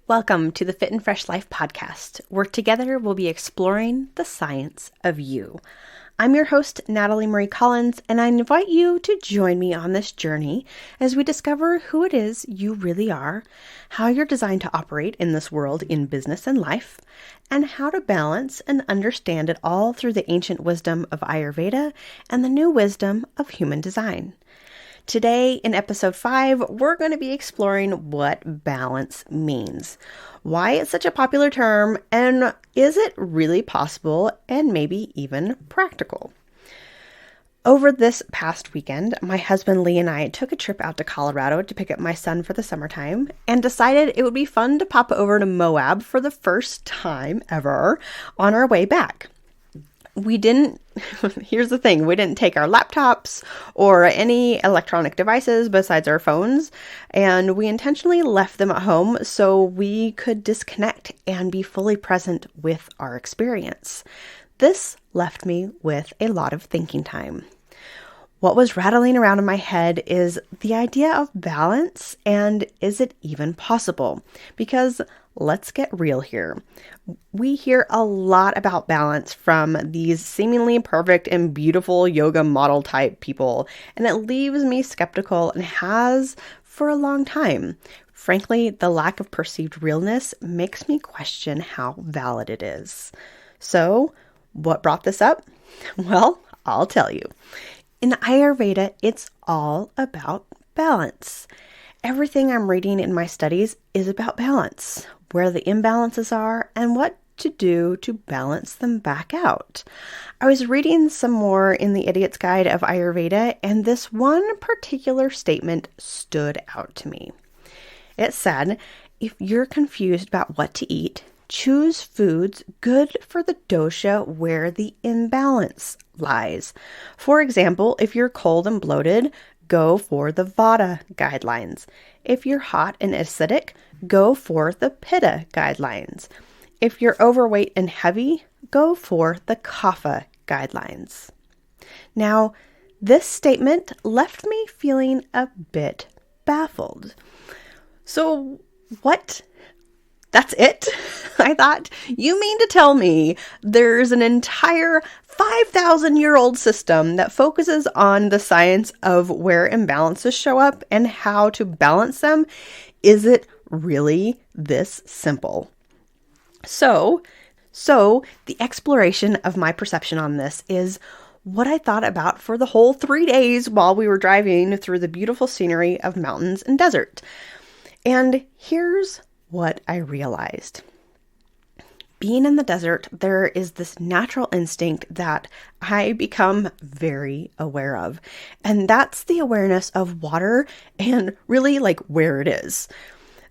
Welcome to the Fit and Fresh Life podcast, where together we'll be exploring the science of you. I'm your host, Natalie Marie Collins, and I invite you to join me on this journey as we discover who it is you really are, how you're designed to operate in this world in business and life, and how to balance and understand it all through the ancient wisdom of Ayurveda and the new wisdom of human design. Today, in episode 5, we're going to be exploring what balance means, why it's such a popular term, and is it really possible and maybe even practical? Over this past weekend, my husband Lee and I took a trip out to Colorado to pick up my son for the summertime and decided it would be fun to pop over to Moab for the first time ever on our way back. Here's the thing, we didn't take our laptops or any electronic devices besides our phones, and we intentionally left them at home so we could disconnect and be fully present with our experience. This left me with a lot of thinking time. What was rattling around in my head is the idea of balance, and is it even possible? Because let's get real here. We hear a lot about balance from these seemingly perfect and beautiful yoga model type people, and it leaves me skeptical and has for a long time. Frankly, the lack of perceived realness makes me question how valid it is. So, what brought this up? Well, I'll tell you. In Ayurveda, it's all about balance. Everything I'm reading in my studies is about balance, where the imbalances are, and what to do to balance them back out. I was reading some more in the Idiot's Guide of Ayurveda, and this one particular statement stood out to me. It said, if you're confused about what to eat, choose foods good for the dosha where the imbalance lies. For example, if you're cold and bloated, go for the Vata guidelines. If you're hot and acidic, go for the Pitta guidelines. If you're overweight and heavy, go for the Kapha guidelines. Now, this statement left me feeling a bit baffled. So, what? That's it? I thought, you mean to tell me there's an entire 5,000-year-old system that focuses on the science of where imbalances show up and how to balance them? Is it really this simple? So the exploration of my perception on this is what I thought about for the whole 3 days while we were driving through the beautiful scenery of mountains and desert. And here's what I realized. Being in the desert, there is this natural instinct that I become very aware of. And that's the awareness of water and really like where it is.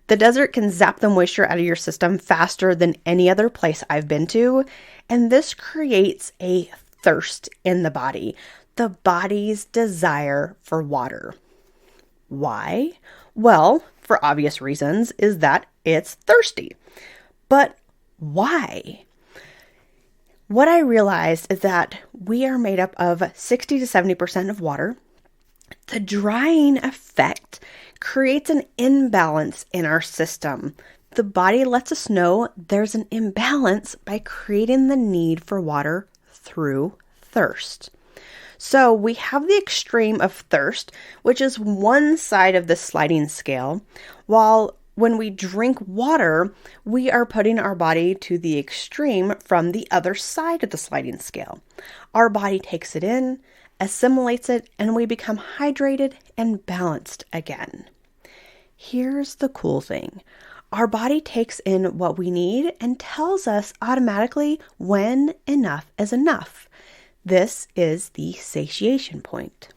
The desert can zap the moisture out of your system faster than any other place I've been to. And this creates a thirst in the body, the body's desire for water. Why? Well, for obvious reasons, is that it's thirsty. But why? What I realized is that we are made up of 60 to 70% of water. The drying effect creates an imbalance in our system. The body lets us know there's an imbalance by creating the need for water through thirst. So we have the extreme of thirst, which is one side of the sliding scale, while when we drink water, we are putting our body to the extreme from the other side of the sliding scale. Our body takes it in, assimilates it, and we become hydrated and balanced again. Here's the cool thing. Our body takes in what we need and tells us automatically when enough is enough. This is the satiation point.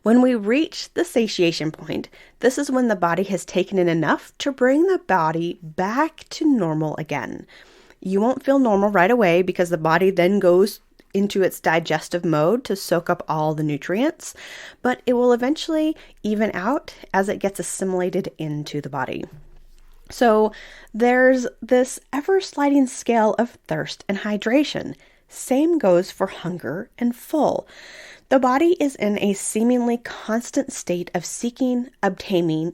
When we reach the satiation point, this is when the body has taken in enough to bring the body back to normal again. You won't feel normal right away because the body then goes into its digestive mode to soak up all the nutrients, but it will eventually even out as it gets assimilated into the body. So there's this ever-sliding scale of thirst and hydration. Same goes for hunger and full. The body is in a seemingly constant state of seeking, obtaining,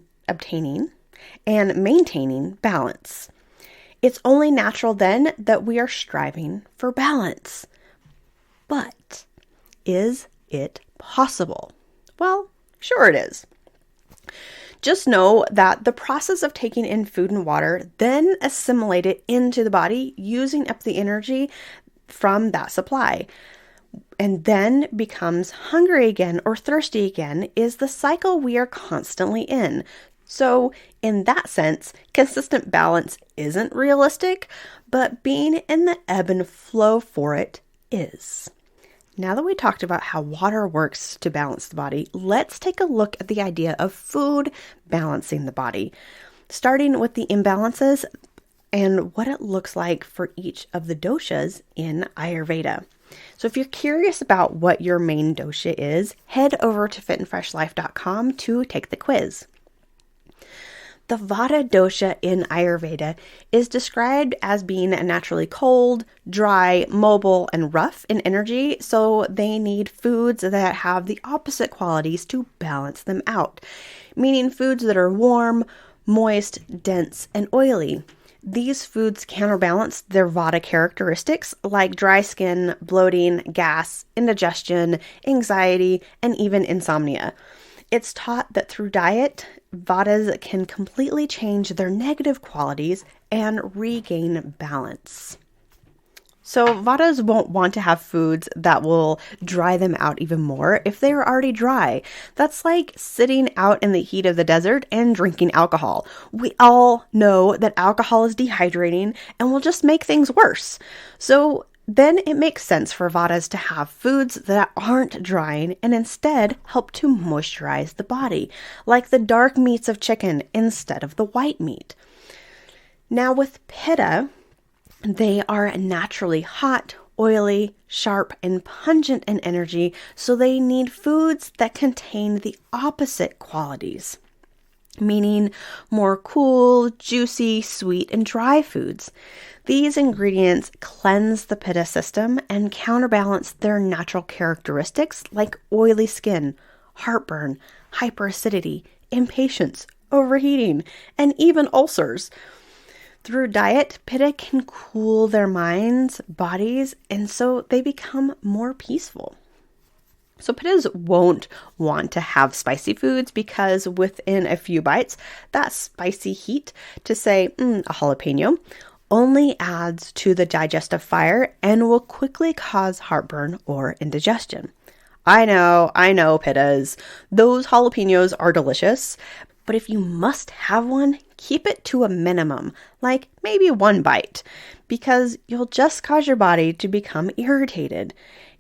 and maintaining balance. It's only natural then that we are striving for balance. But is it possible? Well, sure it is. Just know that the process of taking in food and water, then assimilate it into the body using up the energy from that supply, and then becomes hungry again or thirsty again, is the cycle we are constantly in. So in that sense, consistent balance isn't realistic, but being in the ebb and flow for it is. Now that we talked about how water works to balance the body, let's take a look at the idea of food balancing the body, starting with the imbalances and what it looks like for each of the doshas in Ayurveda. So if you're curious about what your main dosha is, head over to fitandfreshlife.com to take the quiz. The Vata dosha in Ayurveda is described as being naturally cold, dry, mobile, and rough in energy, so they need foods that have the opposite qualities to balance them out, meaning foods that are warm, moist, dense, and oily. These foods counterbalance their Vata characteristics like dry skin, bloating, gas, indigestion, anxiety, and even insomnia. It's taught that through diet, Vatas can completely change their negative qualities and regain balance. So Vatas won't want to have foods that will dry them out even more if they are already dry. That's like sitting out in the heat of the desert and drinking alcohol. We all know that alcohol is dehydrating and will just make things worse. So then it makes sense for Vatas to have foods that aren't drying and instead help to moisturize the body, like the dark meats of chicken instead of the white meat. Now with Pitta, they are naturally hot, oily, sharp, and pungent in energy, so they need foods that contain the opposite qualities, meaning more cool, juicy, sweet, and dry foods. These ingredients cleanse the Pitta system and counterbalance their natural characteristics like oily skin, heartburn, hyperacidity, impatience, overheating, and even ulcers. Through diet, Pitta can cool their minds, bodies, and so they become more peaceful. So Pittas won't want to have spicy foods because within a few bites, that spicy heat, to say a jalapeno, only adds to the digestive fire and will quickly cause heartburn or indigestion. I know, Pittas. Those jalapenos are delicious, but if you must have one, keep it to a minimum, like maybe one bite, because you'll just cause your body to become irritated.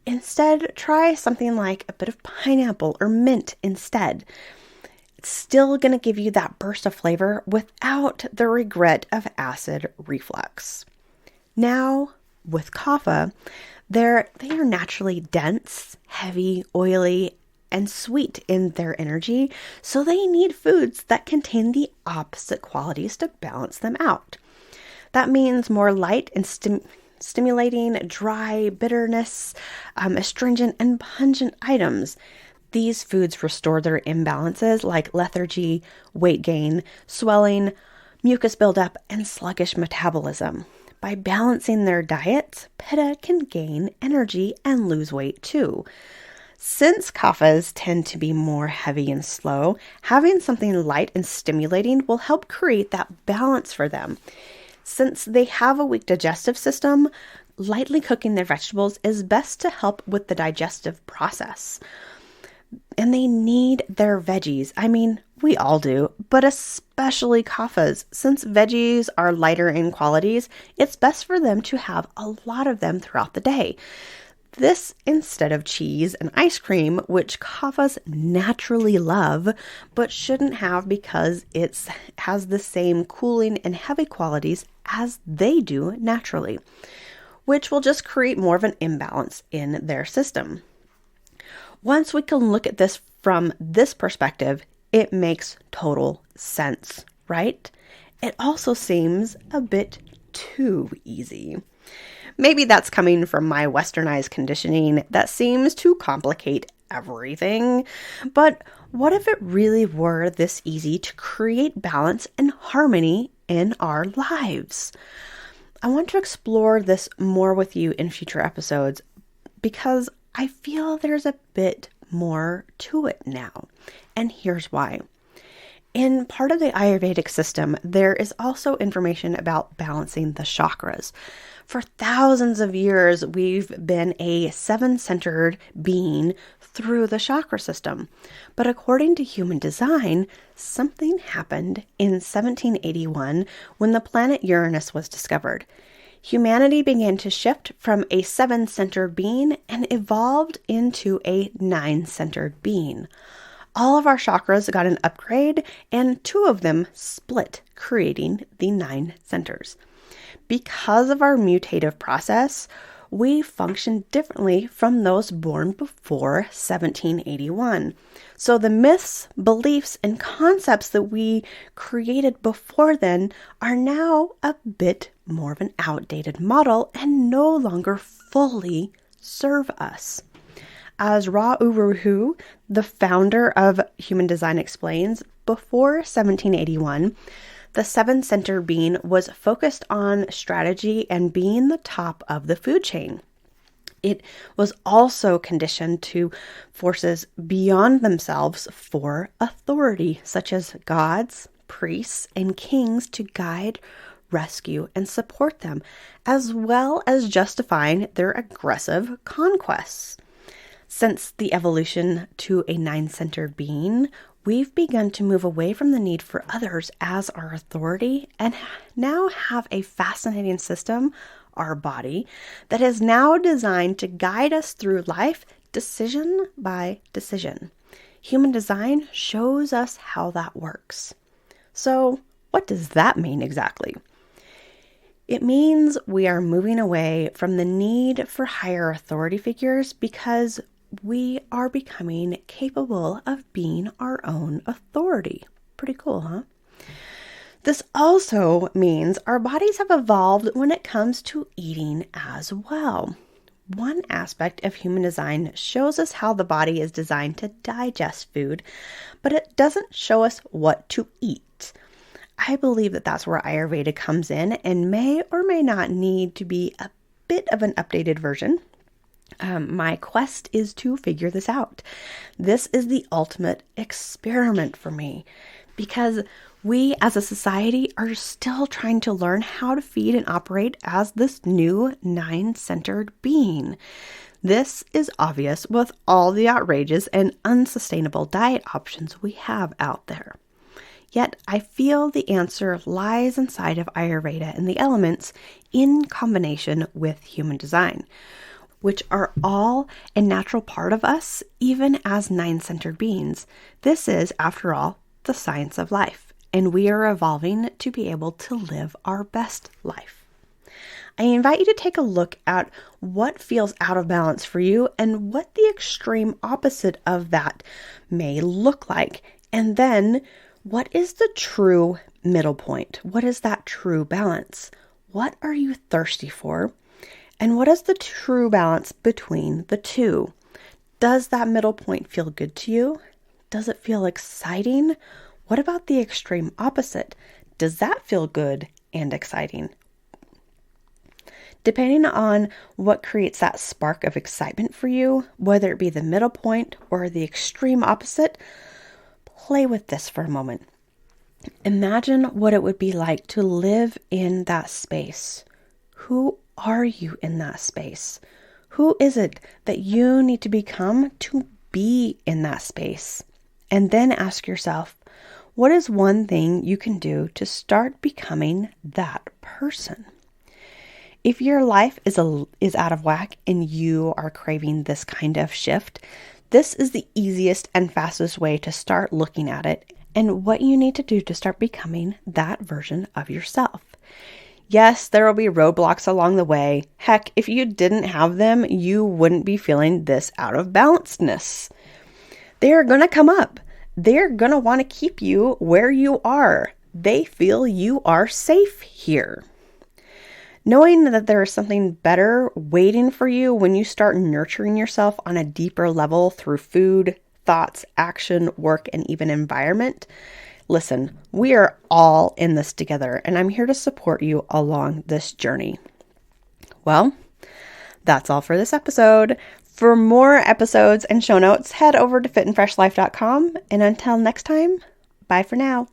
Instead, try something like a bit of pineapple or mint instead. It's still going to give you that burst of flavor without the regret of acid reflux. Now, with kapha, they are naturally dense, heavy, oily, and sweet in their energy, so they need foods that contain the opposite qualities to balance them out. That means more light and stimulating, dry, bitterness, astringent, and pungent items. These foods restore their imbalances like lethargy, weight gain, swelling, mucus buildup, and sluggish metabolism. By balancing their diets, Pitta can gain energy and lose weight too. Since kaphas tend to be more heavy and slow, having something light and stimulating will help create that balance for them. Since they have a weak digestive system, lightly cooking their vegetables is best to help with the digestive process. And they need their veggies. I mean, we all do, but especially kaphas. Since veggies are lighter in qualities, it's best for them to have a lot of them throughout the day. This instead of cheese and ice cream, which kaphas naturally love, but shouldn't have because it has the same cooling and heavy qualities as they do naturally, which will just create more of an imbalance in their system. Once we can look at this from this perspective, it makes total sense, right? It also seems a bit too easy. Maybe that's coming from my westernized conditioning that seems to complicate everything. But what if it really were this easy to create balance and harmony in our lives? I want to explore this more with you in future episodes because I feel there's a bit more to it now. And here's why. In part of the Ayurvedic system, there is also information about balancing the chakras. For thousands of years, we've been a 7-centered being through the chakra system. But according to human design, something happened in 1781 when the planet Uranus was discovered. Humanity began to shift from a 7-centered being and evolved into a 9-centered being. All of our chakras got an upgrade, and 2 of them split, creating the 9 centers. Because of our mutative process, we function differently from those born before 1781. So the myths, beliefs, and concepts that we created before then are now a bit more of an outdated model and no longer fully serve us. As Ra Uru Hu, the founder of Human Design, explains, before 1781, the 7-centered being was focused on strategy and being the top of the food chain. It was also conditioned to forces beyond themselves for authority, such as gods, priests, and kings to guide, rescue, and support them, as well as justifying their aggressive conquests. Since the evolution to a 9-centered being, we've begun to move away from the need for others as our authority and now have a fascinating system, our body, that is now designed to guide us through life decision by decision. Human design shows us how that works. So, what does that mean exactly? It means we are moving away from the need for higher authority figures because we are becoming capable of being our own authority. Pretty cool, huh? This also means our bodies have evolved when it comes to eating as well. One aspect of human design shows us how the body is designed to digest food, but it doesn't show us what to eat. I believe that that's where Ayurveda comes in and may or may not need to be a bit of an updated version. My quest is to figure this out. This is the ultimate experiment for me because we as a society are still trying to learn how to feed and operate as this new 9-centered being. This is obvious with all the outrageous and unsustainable diet options we have out there. Yet I feel the answer lies inside of Ayurveda and the elements in combination with human design, which are all a natural part of us, even as 9-centered beings. This is, after all, the science of life, and we are evolving to be able to live our best life. I invite you to take a look at what feels out of balance for you and what the extreme opposite of that may look like. And then, what is the true middle point? What is that true balance? What are you thirsty for? And what is the true balance between the two? Does that middle point feel good to you? Does it feel exciting? What about the extreme opposite? Does that feel good and exciting? Depending on what creates that spark of excitement for you, whether it be the middle point or the extreme opposite, play with this for a moment. Imagine what it would be like to live in that space. Who are you in that space? Who is it that you need to become to be in that space? And then ask yourself, what is one thing you can do to start becoming that person? If your life is out of whack and you are craving this kind of shift, this is the easiest and fastest way to start looking at it and what you need to do to start becoming that version of yourself. Yes, there will be roadblocks along the way. Heck, if you didn't have them, you wouldn't be feeling this out of balancedness. They're going to come up. They're going to want to keep you where you are. They feel you are safe here. knowing that there is something better waiting for you when you start nurturing yourself on a deeper level through food, thoughts, action, work, and even environment. Listen, we are all in this together, and I'm here to support you along this journey. Well, that's all for this episode. For more episodes and show notes, head over to fitandfreshlife.com. And until next time, bye for now.